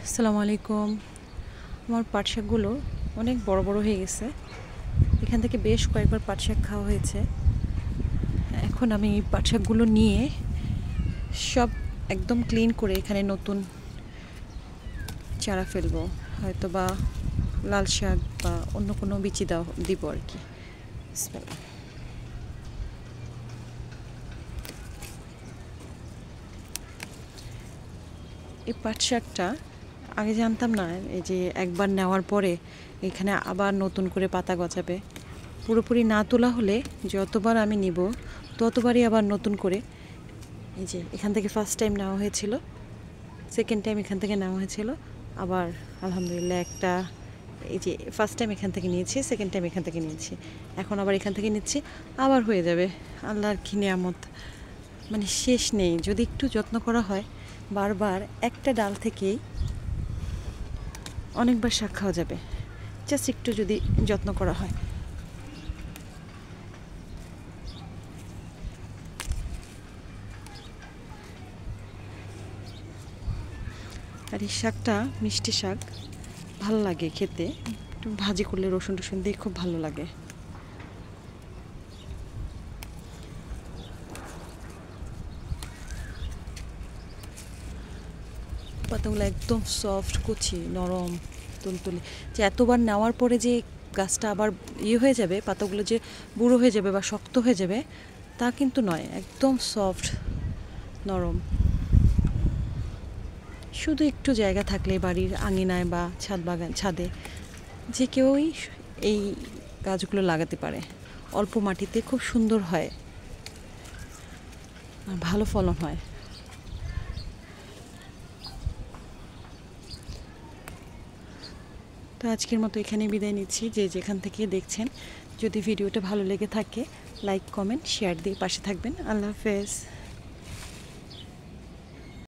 আসসালামু আলাইকুম। আমার পাট শাকগুলো অনেক বড় বড় হয়ে গেছে। এখান থেকে বেশ কয়েকবার পাট শাক খাওয়া হয়েছে। এখন আমি এই পাট শাকগুলো নিয়ে সব একদম ক্লিন করে এখানে নতুন চারা ফেলবো, হয়তো বা লাল শাক বা অন্য কোনো বিচি দিব আর কি। বিসমিল্লাহ। এই পাট শাকটা আগে জানতাম না, এই যে একবার নেওয়ার পরে এখানে আবার নতুন করে পাতা গজাবে। পুরোপুরি না তোলা হলে যতবার আমি নিব ততবারই আবার নতুন করে, এই যে এখান থেকে ফার্স্ট টাইম নেওয়া হয়েছিল, সেকেন্ড টাইম এখান থেকে নেওয়া হয়েছিল, আবার আলহামদুলিল্লাহ একটা, এই যে ফার্স্ট টাইম এখান থেকে নিয়েছি, সেকেন্ড টাইম এখান থেকে নিয়েছি, এখন আবার এখান থেকে নিচ্ছি, আবার হয়ে যাবে। আল্লাহর কি নিয়ামত, মানে শেষ নেই। যদি একটু যত্ন করা হয়, বারবার একটা ডাল থেকেই অনেকবার শাক খাওয়া যাবে, জাস্ট একটু যদি যত্ন করা হয়। আর এই শাকটা মিষ্টি শাক, ভালো লাগে খেতে, একটু ভাজি করলে রসুন টসুন দিয়ে খুব ভালো লাগে। পাতাগুলো একদম সফট, কুচি, নরম, তুলতুলে। যে এতবার নেওয়ার পরে যে গাছটা আবার হয়ে যাবে, পাতাগুলো যে বুড়ো হয়ে যাবে বা শক্ত হয়ে যাবে তা কিন্তু নয়, একদম সফট, নরম। শুধু একটু জায়গা থাকলে বাড়ির আঙিনায় বা ছাদে যে কেউই এই গাছগুলো লাগাতে পারে। অল্প মাটিতে খুব সুন্দর হয় আর ভালো ফলন হয়। তো আজকের মতো এখানেই বিদায় নিচ্ছি। যে যেখান থেকে দেখছেন, যদি ভিডিওটা ভালো লেগে থাকে লাইক, কমেন্ট, শেয়ার দিয়ে পাশে থাকবেন। আল্লাহ হাফেজ।